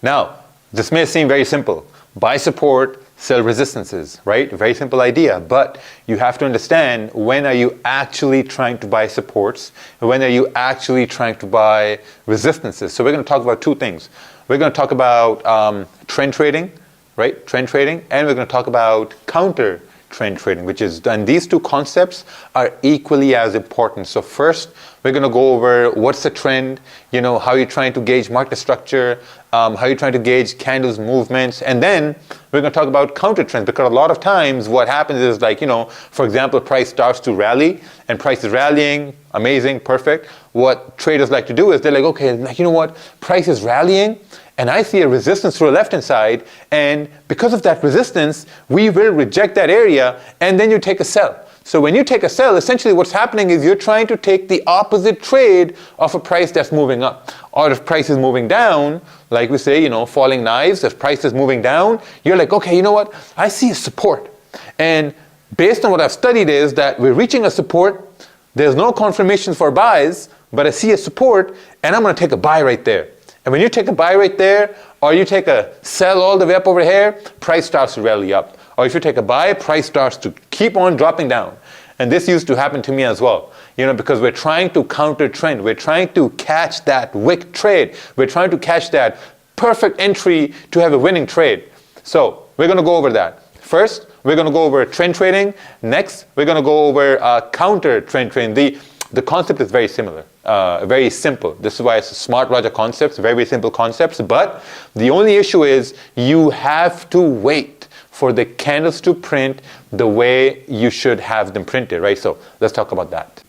Now, this may seem very simple. Buy support, sell resistances, right? Very simple idea, but you have to understand, when are you actually trying to buy supports? When are you actually trying to buy resistances? So we're going to talk about two things. We're going to talk about trend trading, right? Trend trading, and we're going to talk about counter trend trading, which is, and these two concepts are equally as important. So first, we're going to go over what's the trend, how you're trying to gauge market structure, how you're trying to gauge candles movements, and then we're going to talk about counter trends, because a lot of times what happens is, like, for example, price starts to rally and price is rallying, amazing, perfect. What traders like to do is they're like, okay, like, what, price is rallying, and I see a resistance to the left-hand side, and because of that resistance, we will reject that area, and then you take a sell. So when you take a sell, essentially what's happening is you're trying to take the opposite trade of a price that's moving up. Or if price is moving down, like we say, falling knives, if price is moving down, you're like, okay, what? I see a support. And based on what I've studied is that we're reaching a support, there's no confirmation for buys, but I see a support, and I'm going to take a buy right there. And when you take a buy right there, or you take a sell all the way up over here, price starts to rally up. Or if you take a buy, price starts to keep on dropping down. And this used to happen to me as well, because we're trying to counter trend. We're trying to catch that wick trade. We're trying to catch that perfect entry to have a winning trade. So we're going to go over that. First, we're going to go over trend trading. Next, we're going to go over counter trend trading. The concept is very similar, very simple. This is why it's a smart Roger concepts, very, very simple concepts. But the only issue is you have to wait for the candles to print the way you should have them printed, right? So let's talk about that.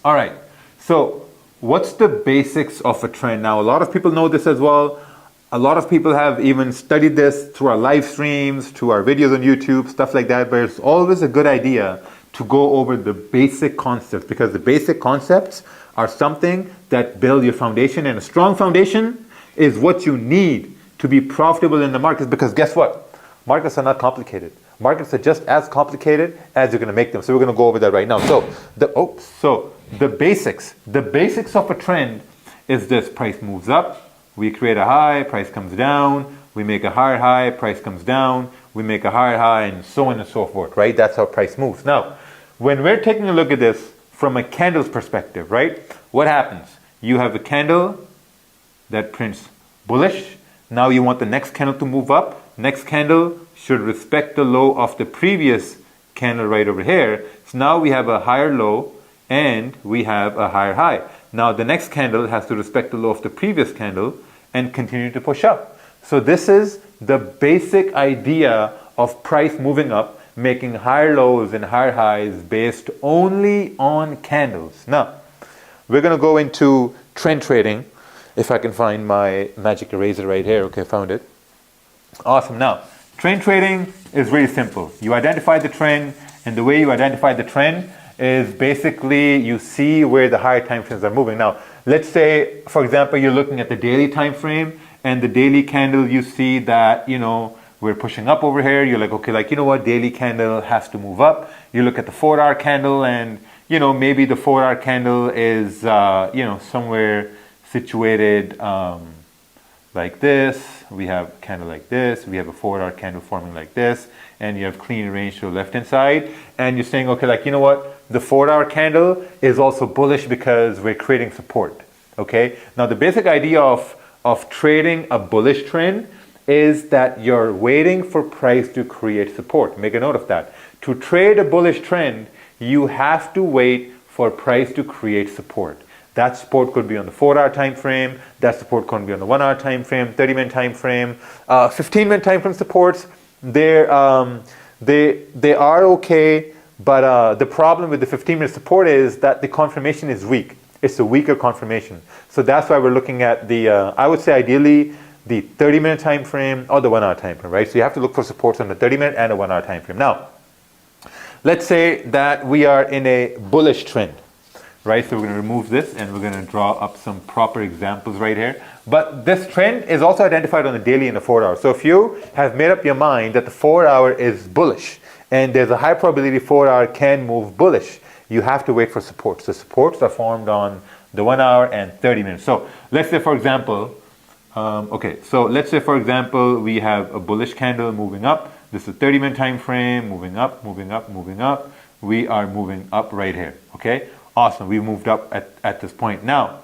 All right. So what's the basics of a trend? Now, a lot of people know this as well. A lot of people have even studied this through our live streams, through our videos on YouTube, stuff like that. But it's always a good idea to go over the basic concepts, because the basic concepts are something that build your foundation, and a strong foundation is what you need to be profitable in the markets, because guess what? Markets are not complicated. Markets are just as complicated as you're going to make them. So we're going to go over that right now. So the basics of a trend is this: price moves up, we create a high, price comes down, we make a higher high, price comes down, we make a higher high, and so on and so forth, right? That's how price moves. Now, when we're taking a look at this from a candle's perspective, right? What happens? You have a candle that prints bullish. Now you want the next candle to move up. Next candle should respect the low of the previous candle right over here. So now we have a higher low and we have a higher high. Now the next candle has to respect the low of the previous candle and continue to push up. So this is the basic idea of price moving up, making higher lows and higher highs based only on candles. Now, we're going to go into trend trading. If I can find my magic eraser right here. Okay, found it. Awesome. Now, trend trading is really simple. You identify the trend, and the way you identify the trend is basically you see where the higher time frames are moving. Now, let's say, for example, you're looking at the daily time frame, and the daily candle, you see that, we're pushing up over here. You're like, okay, what, daily candle has to move up. You look at the 4-hour candle, and, maybe the 4-hour candle is, somewhere situated like this. We have a candle like this. We have a 4-hour candle forming like this. And you have clean range to the left-hand side. And you're saying, okay, what, the 4-hour candle is also bullish because we're creating support. Okay? Now, the basic idea of trading a bullish trend is that you're waiting for price to create support. Make a note of that. To trade a bullish trend, you have to wait for price to create support. That support could be on the 4-hour time frame. That support could be on the 1-hour time frame, 30-minute time frame, 15-minute time frame supports. They are okay, but the problem with the 15-minute support is that the confirmation is weak. It's a weaker confirmation. So that's why we're looking at the, I would say ideally, the 30-minute time frame or the 1-hour time frame, right? So you have to look for supports on the 30-minute and a 1-hour time frame. Now, let's say that we are in a bullish trend, right? So we're going to remove this and we're going to draw up some proper examples right here. But this trend is also identified on the daily and the 4-hour. So if you have made up your mind that the 4-hour is bullish and there's a high probability 4-hour can move bullish, you have to wait for supports. The supports are formed on the 1-hour and 30 minutes. So let's say, for example, Okay, so let's say for example we have a bullish candle moving up. This is a 30-minute time frame, moving up, moving up, moving up. We are moving up right here. Okay, awesome. We moved up at this point. Now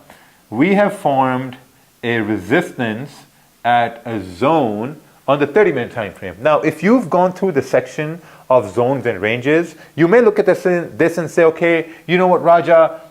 we have formed a resistance at a zone on the 30-minute time frame. Now, if you've gone through the section of zones and ranges, you may look at this and say, okay, you know what, Raja,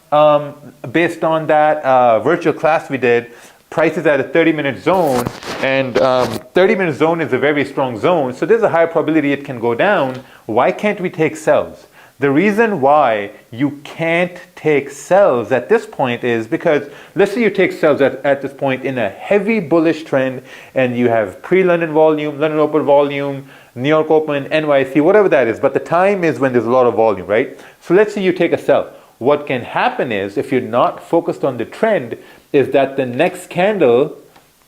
based on that virtual class we did, prices at a 30-minute zone, and 30-minute zone is a very strong zone, so there's a higher probability it can go down. Why can't we take sells? The reason why you can't take sells at this point is because, let's say you take sells at this point in a heavy bullish trend, and you have pre-London volume, London open volume, New York open, NYC, whatever that is, but the time is when there's a lot of volume, right? So let's say you take a sell. What can happen is, if you're not focused on the trend, is that the next candle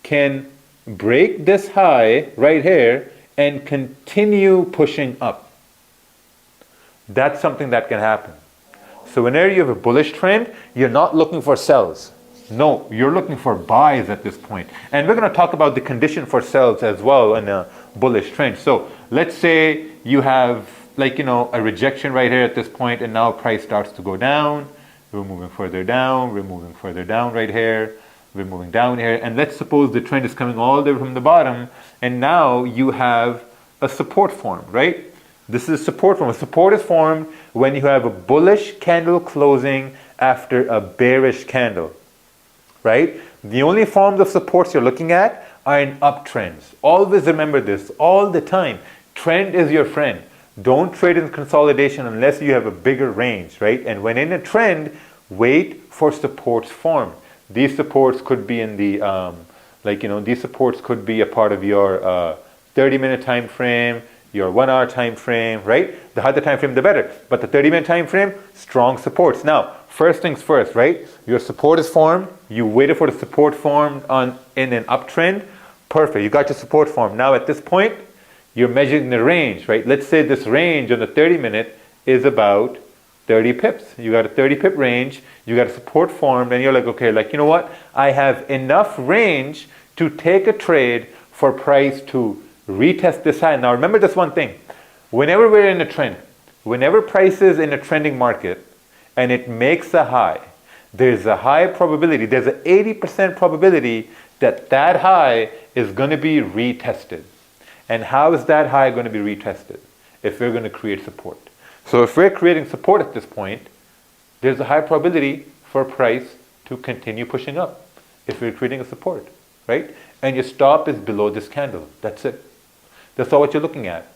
can break this high right here and continue pushing up. That's something that can happen. So whenever you have a bullish trend, you're not looking for sells. No, you're looking for buys at this point. And we're going to talk about the condition for sells as well in a bullish trend. So let's say you have, like, you know, a rejection right here at this point, and now price starts to go down. We're moving further down. We're moving further down right here. We're moving down here. And let's suppose the trend is coming all the way from the bottom, and now you have a support form, right? This is a support form. A support is formed when you have a bullish candle closing after a bearish candle, right? The only forms of supports you're looking at are in uptrends. Always remember this, all the time. Trend is your friend. Don't trade in consolidation unless you have a bigger range, right? And when in a trend, wait for supports form. These supports could be in the, these supports could be a part of your 30-minute time frame, your 1 hour time frame, right? The higher the time frame, the better. But the 30-minute time frame, strong supports. Now, first things first, right? Your support is formed. You waited for the support formed in an uptrend. Perfect. You got your support formed. Now, at this point, you're measuring the range, right? Let's say this range on the 30-minute is about 30 pips. You got a 30 pip range. You got a support formed, and you're like, okay, like, you know what? I have enough range to take a trade for price to retest this high. Now remember this one thing. Whenever we're in a trend, whenever price is in a trending market and it makes a high, there's a high probability, there's an 80% probability that that high is going to be retested. And how is that high going to be retested? If we're going to create support. So if we're creating support at this point, there's a high probability for price to continue pushing up if we're creating a support, right? And your stop is below this candle. That's it. That's all what you're looking at.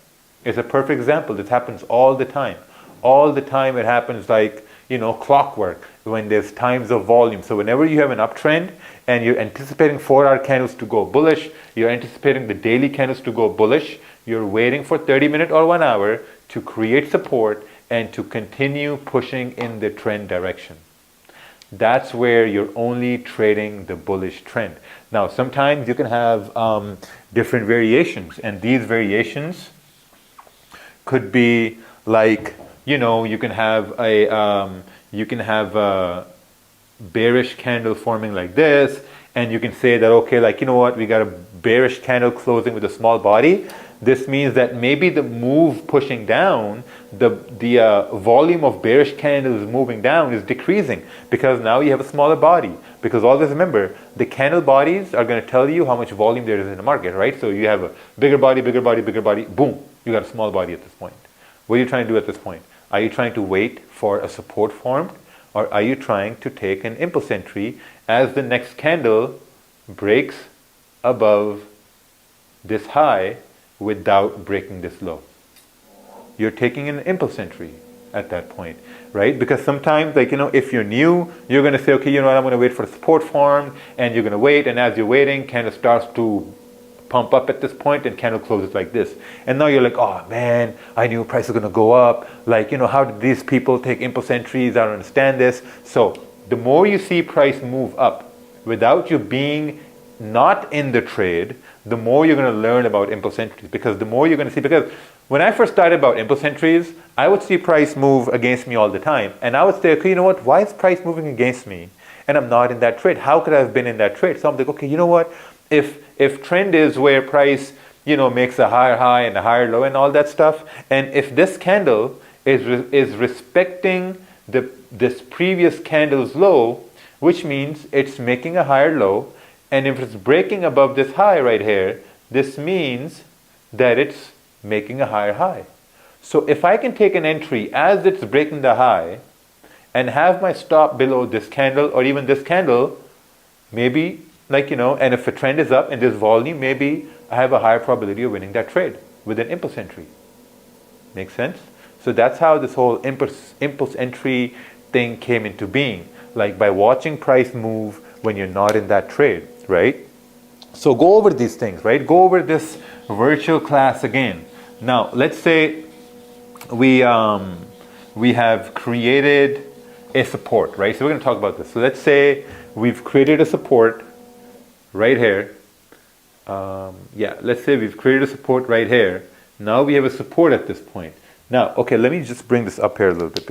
It's a perfect example. This happens all the time. All the time it happens like, you know, clockwork when there's times of volume. So whenever you have an uptrend and you're anticipating 4-hour candles to go bullish, you're anticipating the daily candles to go bullish, you're waiting for 30-minute or 1 hour to create support and to continue pushing in the trend direction. That's where you're only trading the bullish trend. Now, sometimes you can have different variations, and these variations could be like, you know, you can have a bearish candle forming like this, and you can say that, okay, like, you know what, we got a bearish candle closing with a small body. This means that maybe the move pushing down, the volume of bearish candles moving down is decreasing because now you have a smaller body. Because always remember, the candle bodies are going to tell you how much volume there is in the market, right? So you have a bigger body, bigger body, bigger body, boom, you got a small body at this point. What are you trying to do at this point? Are you trying to wait for a support formed, or are you trying to take an impulse entry as the next candle breaks above this high without breaking this low? You're taking an impulse entry at that point, right? Because sometimes, like, you know, if you're new, you're going to say, okay, you know what, I'm going to wait for the support form, and you're going to wait, and as you're waiting, candle starts to pump up at this point, and candle closes like this. And now you're like, oh man, I knew price was going to go up. Like, you know, how did these people take impulse entries? I don't understand this. So the more you see price move up without you being not in the trade, the more you're going to learn about impulse entries, because the more you're going to see, because when I first started about impulse entries, I would see price move against me all the time. And I would say, okay, you know what, why is price moving against me? And I'm not in that trade. How could I have been in that trade? So I'm like, okay, you know what, if trend is where price, makes a higher high and a higher low and all that stuff, and if this candle is respecting this previous candle's low, which means it's making a higher low, and if it's breaking above this high right here, this means that it's making a higher high. So if I can take an entry as it's breaking the high and have my stop below this candle or even this candle, maybe and if a trend is up in this volume, maybe I have a higher probability of winning that trade with an impulse entry. Make sense? So that's how this whole impulse entry thing came into being, like by watching price move when you're not in that trade, right? So go over these things, right? Go over this virtual class again. Now, let's say we have created a support, right? So we're going to talk about this. So let's say we've created a support right here. Let's say we've created a support right here. Now we have a support at this point. Now, okay, let me just bring this up here a little bit